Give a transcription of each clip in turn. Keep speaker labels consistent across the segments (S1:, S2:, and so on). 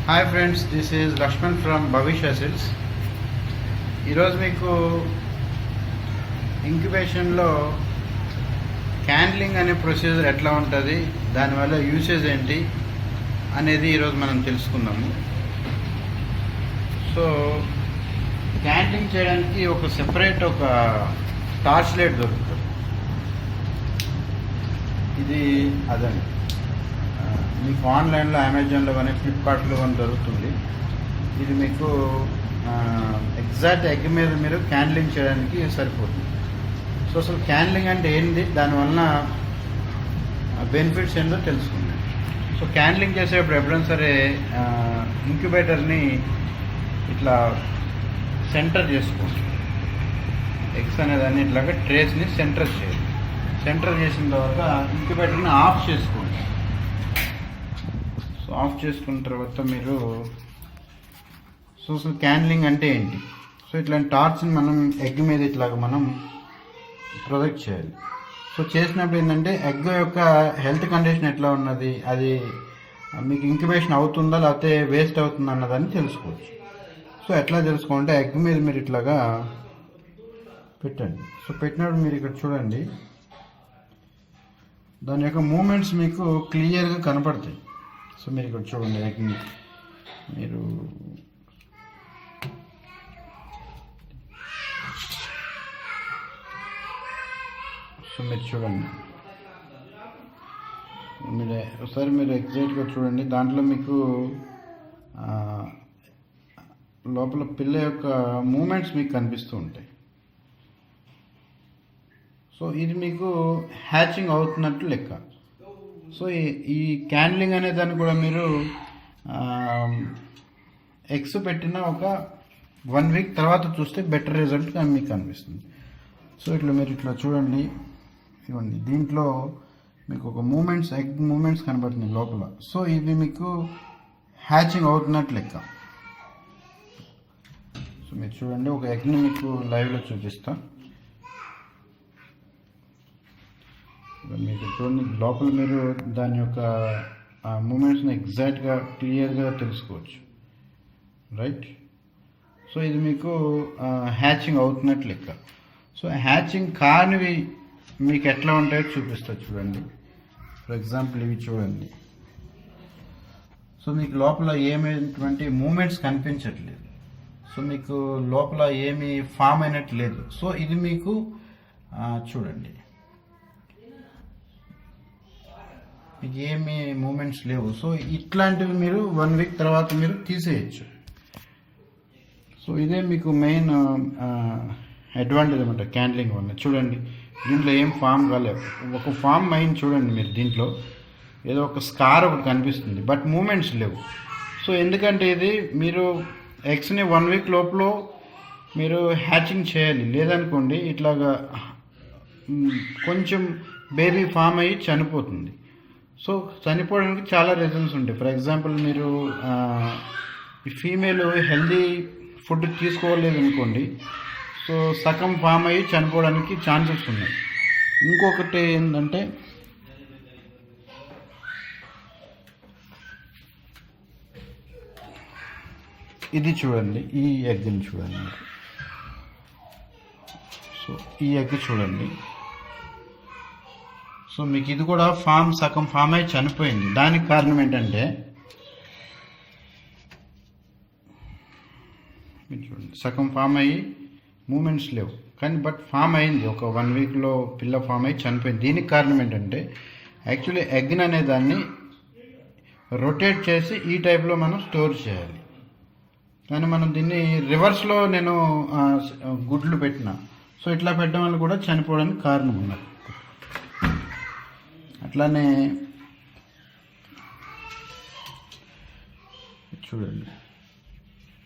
S1: Hi friends, this is Lakshman from Bhavishya skills. ఈరోజు మీకు ఇంక్యుబేషన్లో క్యాండ్లింగ్ అనే ప్రొసీజర్ ఎట్లా ఉంటుంది, దానివల్ల యూసేజ్ ఏంటి అనేది ఈరోజు మనం తెలుసుకుందాము. సో క్యాండ్లింగ్ చేయడానికి ఒక సెపరేట్ ఒక టార్చ్ లైట్ దొరుకుతుంది. ఇది అదండి, మీకు ఆన్లైన్లో అమెజాన్లో కానీ ఫ్లిప్కార్ట్లో కానీ దొరుకుతుంది. ఇది మీకు ఎగ్జాక్ట్ ఎగ్ మీద మీరు క్యాండ్లింగ్ చేయడానికి సరిపోతుంది. సో అసలు క్యాండ్లింగ్ అంటే ఏంటి, దానివల్ల బెనిఫిట్స్ ఏందో తెలుసుకుందాం. సో క్యాండ్లింగ్ చేసేటప్పుడు ఎప్పుడైనా సరే ఇంక్యుబేటర్ని ఇట్లా సెంటర్ చేసుకోండి. ఎగ్స్ అనేదాన్ని ఇట్లాగా ట్రేస్ని సెంటర్ చేయాలి. సెంటర్ చేసిన తర్వాత ఇంక్యుబేటర్ని ఆఫ్ చేసుకోండి. ఆఫ్ చేసుకున్న తర్వాత మీరు అసలు క్యాండ్లింగ్ అంటే ఏంటి, సో ఇట్లాంటి టార్చ్ని మనం ఎగ్ మీద ఇట్లాగ మనం ప్రొజెక్ట్ చేయాలి. సో చేసినప్పుడు ఏంటంటే ఎగ్ యొక్క హెల్త్ కండిషన్ ఎట్లా ఉన్నది, అది మీకు ఇంక్యుబేషన్ అవుతుందా లేకపోతే వేస్ట్ అవుతుందా అన్నదాన్ని తెలుసుకోవచ్చు. సో ఎట్లా తెలుసుకోవాలంటే ఎగ్ మీద మీరు ఇట్లాగా పెట్టండి. సో పెట్టినప్పుడు మీరు ఇక్కడ చూడండి, దాని యొక్క మూమెంట్స్ మీకు క్లియర్గా కనపడతాయి. సో మీరు ఇక్కడ చూడండి, ఎగ్ని మీరు చూడండి, మీరు ఒకసారి మీరు ఎగ్జాక్ట్గా చూడండి. దాంట్లో మీకు లోపల పిల్ల యొక్క మూమెంట్స్ మీకు కనిపిస్తూ ఉంటాయి. సో ఇది మీకు హ్యాచింగ్ అవుతున్నట్టు లెక్క. సో ఈ క్యాండ్లింగ్ అనే దాన్ని కూడా మీరు ఎగ్స్ పెట్టిన ఒక 1 వీక్ తర్వాత చూస్తే బెటర్ రిజల్ట్ మీకు కనిపిస్తుంది. సో ఇట్లా మీరు ఇట్లా చూడండి, ఇవ్వండి, దీంట్లో మీకు ఒక మూమెంట్స్ ఎగ్ మూమెంట్స్ కనబడుతున్నాయి లోపల. సో ఇది మీకు హ్యాచింగ్ అవుతున్నట్టు లెక్క. సో మీరు చూడండి, ఒక ఎగ్ని మీకు లైవ్లో చూపిస్తా. మీకు చూడండి, లోపల మీరు దాని యొక్క మూమెంట్స్ని ఎగ్జాక్ట్గా క్లియర్గా తెలుసుకోవచ్చు, రైట్. సో ఇది మీకు హ్యాచింగ్ అవుతున్నట్లు లెక్క. సో హ్యాచింగ్ కానివి మీకు ఎట్లా ఉంటాయో చూపిస్తా చూడండి. ఫర్ ఎగ్జాంపుల్ ఇవి చూడండి. సో మీకు లోపల ఏమైనటువంటి మూమెంట్స్ కనిపించట్లేదు. సో మీకు లోపల ఏమీ ఫామ్ అయినట్టు లేదు. సో ఇది మీకు చూడండి, మీకు ఏమి మూమెంట్స్ లేవు. సో ఇట్లాంటివి మీరు 1 వీక్ తర్వాత మీరు తీసేయచ్చు. సో ఇదే మీకు మెయిన్ అడ్వాంటేజ్ అనమాట క్యాండ్లింగ్ వల్ల. చూడండి, దీంట్లో ఏం ఫామ్ కాలేదు. ఒక ఫామ్ మైండ్ చూడండి మీరు, దీంట్లో ఏదో ఒక స్కార్ ఒకటి కనిపిస్తుంది, బట్ మూమెంట్స్ లేవు. సో ఎందుకంటే ఇది మీరు ఎగ్స్ని 1 వీక్ లోపల మీరు హ్యాచింగ్ చేయాలి. లేదనుకోండి ఇట్లాగా కొంచెం బేబీ ఫామ్ అయ్యి చనిపోతుంది. సో చనిపోవడానికి చాలా రీజన్స్ ఉంటాయి. ఫర్ ఎగ్జాంపుల్ మీరు ఈ ఫీమేల్ హెల్దీ ఫుడ్ తీసుకోలేదు అనుకోండి, సో సగం ఫామ్ అయ్యి చనిపోవడానికి ఛాన్సెస్ ఉన్నాయి. ఇంకొకటి ఏంటంటే ఇది చూడండి, ఈ ఎగ్ని చూడండి. సో ఈ ఎగ్ చూడండి. సో మీకు ఇది కూడా సగం ఫామ్ అయి చనిపోయింది. దానికి కారణం ఏంటంటే చూడండి, సగం ఫామ్ అయ్యి మూమెంట్స్ లేవు, కానీ బట్ ఫామ్ అయింది. ఒక 1 వీక్లో పిల్ల ఫామ్ అయ్యి చనిపోయింది. దీనికి కారణం ఏంటంటే యాక్చువల్లీ ఎగ్ని అనే దాన్ని రొటేట్ చేసి ఈ టైప్లో మనం స్టోర్ చేయాలి. కానీ మనం దీన్ని రివర్స్లో నేను గుడ్లు పెట్టిన. సో ఇట్లా పెట్టడం వల్ల కూడా చనిపోవడానికి కారణం ఉన్నది. అట్లానే చూడండి,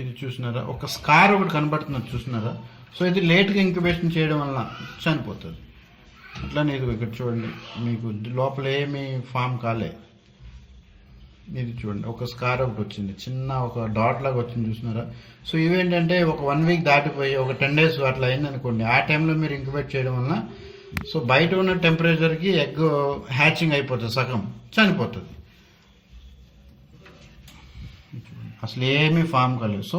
S1: ఇది చూసినారా, ఒక స్కార్ ఒకటి కనబడుతున్నది చూసినారా. సో ఇది లేట్గా ఇంక్యుబేషన్ చేయడం వల్ల చనిపోతుంది. అట్లానే ఇది ఇక్కడ చూడండి, మీకు లోపల ఏమీ ఫామ్ కాలే. ఇది చూడండి, ఒక స్కార్ ఒకటి వచ్చింది, చిన్న ఒక డాట్ లాగా వచ్చింది చూసినారా. సో ఇవేంటంటే ఒక 1 వీక్ దాటిపోయి ఒక 10 days అట్లా అయింది అనుకోండి, ఆ టైంలో మీరు ఇంక్యుబేట్ చేయడం వల్ల సో బయట ఉన్న టెంపరేచర్కి ఎగ్ హ్యాచింగ్ అయిపోతుంది, సగం చనిపోతుంది. అసలు ఏమీ ఫామ్ కాలేదు. సో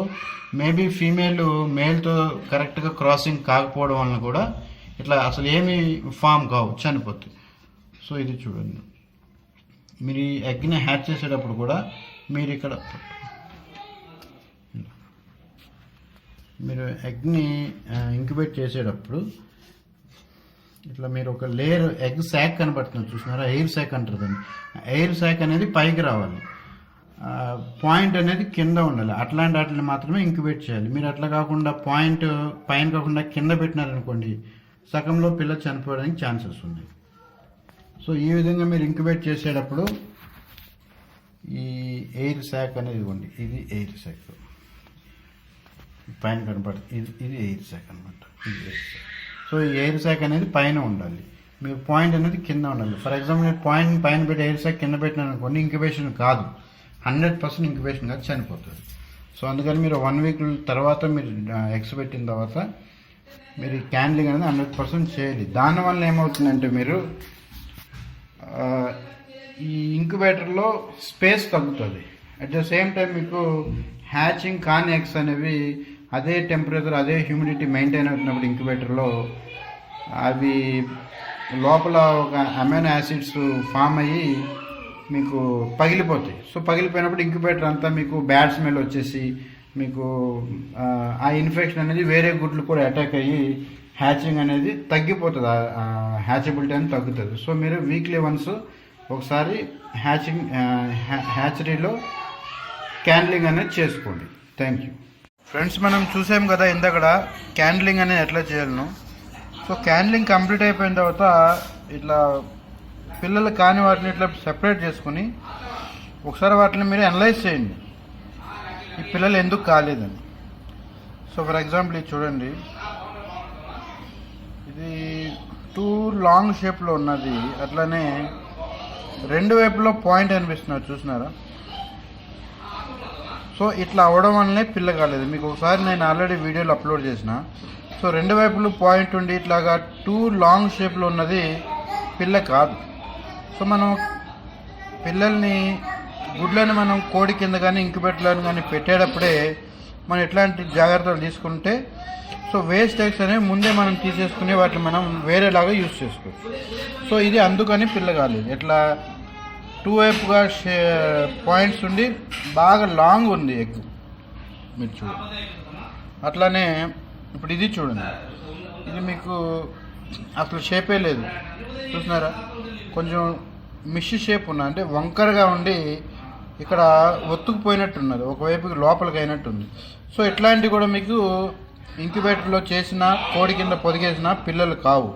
S1: మేబీ ఫీమేల్ మేల్తో కరెక్ట్గా క్రాసింగ్ కాకపోవడం వలన కూడా ఇట్లా అసలు ఏమీ ఫామ్ కావు, చనిపోతాయి. సో ఇది చూడండి, మీరు ఈ ఎగ్ని హ్యాచ్ చేసేటప్పుడు కూడా మీరు ఇక్కడ మీరు ఎగ్ని ఇంక్యుబేట్ చేసేటప్పుడు ఇట్లా మీరు ఒక లేయర్ ఎగ్ శాక్ కనబడుతుంది చూసినారా, ఎయిర్ శాక్ అంటారు దాన్ని. ఎయిర్ శాక్ అనేది పైకి రావాలి, పాయింట్ అనేది కింద ఉండాలి. అట్లాంటి వాటిని మాత్రమే ఇంక్యుబేట్ చేయాలి. మీరు అట్లా కాకుండా పాయింట్ పైన కాకుండా కింద పెట్టినారనుకోండి, సగంలో పిల్ల చనిపోవడానికి ఛాన్సెస్ ఉన్నాయి. సో ఈ విధంగా మీరు ఇంక్యుబేట్ చేసేటప్పుడు ఈ ఎయిర్ శాక్ అనేది ఇవ్వండి, ఇది ఎయిర్ శాక్ పైన కనపడుతుంది, ఇది ఎయిర్ శాక్ అనమాట, ఇది ఎయిర్ శాక్. సో ఈ ఎయిర్ శాక్ అనేది పైన ఉండాలి, మీరు పాయింట్ అనేది కింద ఉండాలి. ఫర్ ఎగ్జాంపుల్ నేను పాయింట్ పైన పెట్టి ఎయిర్ శాక్ కింద పెట్టినాను అనుకోండి, ఇంక్యుబేషన్ కాదు, 100% ఇంక్యుబేషన్ కాదు, చనిపోతుంది. సో అందుకని మీరు 1 వీక్ తర్వాత మీరు ఎగ్స్ పెట్టిన తర్వాత మీరు క్యాండ్లింగ్ అనేది 100% చేయాలి. దానివల్ల ఏమవుతుందంటే మీరు ఈ ఇంక్యుబేటర్లో స్పేస్ తగ్గుతుంది. అట్ ద సేమ్ టైం మీకు హ్యాచింగ్ కాని ఎగ్స్ అనేవి అదే టెంపరేచర్ అదే హ్యూమిడిటీ మెయింటైన్ అవుతున్నప్పుడు ఇంక్యుబేటర్లో అవి లోపల ఒక అమైనో యాసిడ్స్ ఫామ్ అయ్యి మీకు పగిలిపోతాయి. సో పగిలిపోయినప్పుడు ఇంక్యుబేటర్ అంతా మీకు బ్యాడ్ స్మెల్ వచ్చేసి మీకు ఆ ఇన్ఫెక్షన్ అనేది వేరే గుడ్లు కూడా అటాక్ అయ్యి హ్యాచింగ్ అనేది తగ్గిపోతుంది, హ్యాచబిలిటీ అనేది తగ్గుతుంది. సో మీరు వీక్లీ వన్స్ ఒకసారి హ్యాచరీలో క్యాండ్లింగ్ అనేది చేసుకోండి. Thank you friends. మనం చూసాం కదా ఇంతకడ క్యాండ్లింగ్ అనేది ఎట్లా చేయాలను. సో క్యాండ్లింగ్ కంప్లీట్ అయిపోయిన తర్వాత ఇట్లా పిల్లలు కాని వాటిని ఇట్లా సెపరేట్ చేసుకుని ఒకసారి వాటిని మీరు అనలైజ్ చేయండి, ఈ పిల్లలు ఎందుకు కాలేదని. సో ఫర్ ఎగ్జాంపుల్ ఇది చూడండి, ఇది 2 లాంగ్ షేప్లో ఉన్నది, అట్లనే 2 వైపులో పాయింట్ అనిపిస్తున్నారు చూసినారా. సో ఇట్లా అవ్వడం వల్లనే పిల్ల కాలేదు. మీకు ఒకసారి నేను ఆల్రెడీ వీడియోలు అప్లోడ్ చేసిన. సో 2 వైపులు పాయింట్ ఉండి ఇట్లాగా 2 లాంగ్ షేప్లో ఉన్నది పిల్ల కాదు. సో మనం పిల్లల్ని గుడ్లను మనం కోడి కింద కానీ ఇంక్యుబేటర్లను కానీ పెట్టేటప్పుడే మనం ఎట్లాంటి జాగ్రత్తలు తీసుకుంటే సో వేస్ట్ ఎగ్స్ అనేవి ముందే మనం తీసేసుకుని వాటిని మనం వేరేలాగా యూజ్ చేసుకోవచ్చు. సో ఇది అందుకని పిల్ల కాలేదు. ఇట్లా 2 వైపుగా పాయింట్స్ ఉండి బాగా లాంగ్ ఉంది ఎగ్, మీరు చూడండి. అట్లానే ఇప్పుడు ఇది చూడండి, ఇది మీకు అసలు షేపే లేదు చూసినారా, కొంచెం మిష్ షేప్ ఉన్న అంటే వంకరగా ఉండి ఇక్కడ ఒత్తుకుపోయినట్టున్నది, ఒకవైపుకి లోపలికి అయినట్టుంది. సో ఇట్లాంటివి కూడా మీకు ఇంక్యుబేటర్లో చేసిన కోడి కింద పొదిగేసిన పిల్లలు కావు.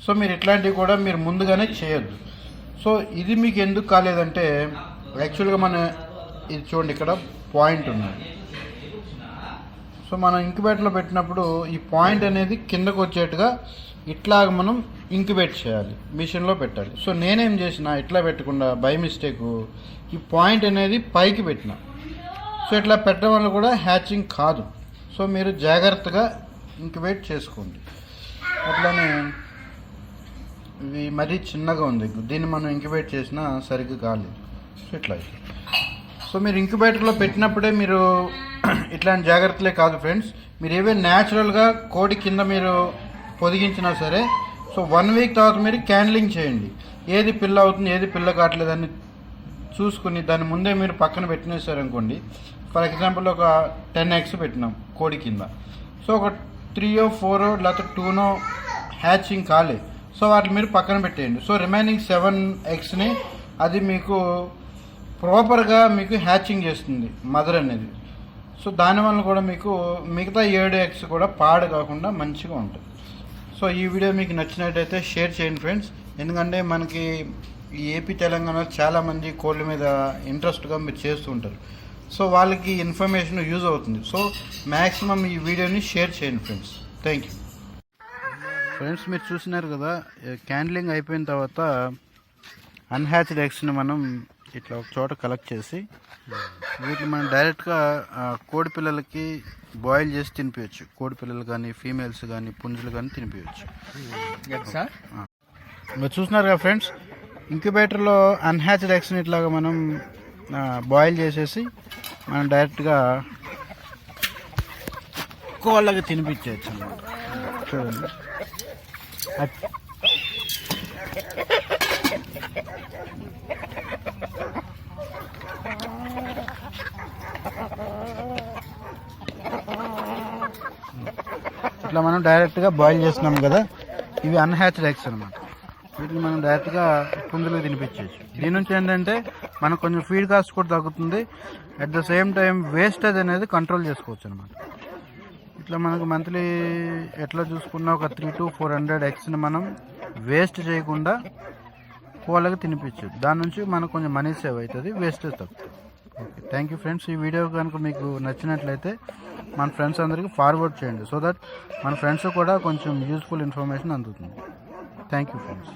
S1: సో మీరు ఇట్లాంటివి కూడా మీరు ముందుగానే చేయొద్దు. సో ఇది మీకు ఎందుకు కాలేదంటే యాక్చువల్గా మన ఇది చూడండి ఇక్కడ పాయింట్ ఉన్నది. సో మనం ఇంక్యుబేటర్లో పెట్టినప్పుడు ఈ పాయింట్ అనేది కిందకు వచ్చేట్టుగా ఇట్లాగ మనం ఇంక్యుబేట్ చేయాలి, మిషన్లో పెట్టాలి. సో నేనేం చేసిన ఇట్లా పెట్టకుండా బై మిస్టేక్ ఈ పాయింట్ అనేది పైకి పెట్టిన. సో ఇట్లా పెట్టడం వల్ల కూడా హ్యాచింగ్ కాదు. సో మీరు జాగ్రత్తగా ఇంక్యుబేట్ చేసుకోండి. అట్లానే ఇది మరీ చిన్నగా ఉంది, దీన్ని మనం ఇంక్యుబేట్ చేసినా సరిగ్గా కాలేదు. సో ఇట్లా సో మీరు ఇంక్యుబేటర్లో పెట్టినప్పుడే మీరు ఇట్లాంటి జాగ్రత్తలే కాదు ఫ్రెండ్స్, మీరు ఏవైనా న్యాచురల్గా కోడి కింద మీరు పొదిగించినా సరే సో 1 వీక్ తర్వాత మీరు క్యాండ్లింగ్ చేయండి. ఏది పిల్ల అవుతుంది ఏది పిల్ల కావట్లేదని చూసుకుని దాని ముందే మీరు పక్కన పెట్టినేసారనుకోండి. ఫర్ ఎగ్జాంపుల్ ఒక 10 eggs పెట్టినాం కోడి కింద, సో ఒక 3 or 4 లేకపోతే 2 హ్యాచింగ్ కాలే, సో వాటిని మీరు పక్కన పెట్టేయండి. సో రిమైనింగ్ 7 eggsని అది మీకు ప్రాపర్గా మీకు హ్యాచింగ్ చేస్తుంది మదర్ అనేది. సో దానివల్ల కూడా మీకు మిగతా 7 eggs కూడా పాడు కాకుండా మంచిగా ఉంటుంది. సో ఈ వీడియో మీకు నచ్చినట్టయితే షేర్ చేయండి ఫ్రెండ్స్, ఎందుకంటే మనకి ఈ ఏపీ తెలంగాణ చాలామంది కోళ్ళ మీద ఇంట్రెస్ట్గా మీరు చేస్తూ ఉంటారు. సో వాళ్ళకి ఇన్ఫర్మేషన్ యూజ్ అవుతుంది. సో మ్యాక్సిమం ఈ వీడియోని షేర్ చేయండి ఫ్రెండ్స్. Thank you friends. మీరు చూసినారు కదా క్యాండ్లింగ్ అయిపోయిన తర్వాత అన్హ్యాచ్డ్ ఎగ్స్ని మనం ఇట్లా ఒక చోట కలెక్ట్ చేసి వీటిని మనం డైరెక్ట్గా కోడి పిల్లలకి బాయిల్ చేసి తినిపించచ్చు. కోడి పిల్లలు కానీ ఫీమేల్స్ కానీ పుంజులు కానీ తినిపించచ్చు. మీరు చూసినారు కదా ఫ్రెండ్స్, ఇంక్యుబేటర్లో అన్హ్యాచ్డ్ ఎగ్స్ని ఇట్లాగా మనం బాయిల్ చేసేసి మనం డైరెక్ట్గా కోళ్ళకి తినిపించవచ్చు అన్నమాట. చూడండి ఇట్లా మనం డైరెక్ట్గా బాయిల్ చేస్తున్నాం కదా, ఇవి అన్హ్యాచ్డ్ ఎగ్స్ అనమాట. వీటిని మనం డైరెక్ట్గా పుంజులకు తినిపించవచ్చు. దీని నుంచి ఏంటంటే మనకు కొంచెం ఫీడ్ కాస్ట్ కూడా తగ్గుతుంది, at the same time wastage అనేది కంట్రోల్ చేసుకోవచ్చు అనమాట. ఇట్లా మనకు మంత్లీ ఎట్లా చూసుకున్నా ఒక 300 to 400 ఎగ్స్ని మనం వేస్ట్ చేయకుండా కోళ్ళకి తినిపించవచ్చు. దాని నుంచి మనకు కొంచెం మనీ సేవ్ అవుతుంది, వేస్టేజ్ తగ్గుతుంది. Okay, thank you friends. ఈ వీడియో కనుక మీకు నచ్చినట్లయితే మన ఫ్రెండ్స్ అందరికీ ఫార్వర్డ్ చేయండి, సో దట్ మన ఫ్రెండ్స్ కూడా కొంచెం యూస్ఫుల్ ఇన్ఫర్మేషన్ అందుతుంది. Thank you friends.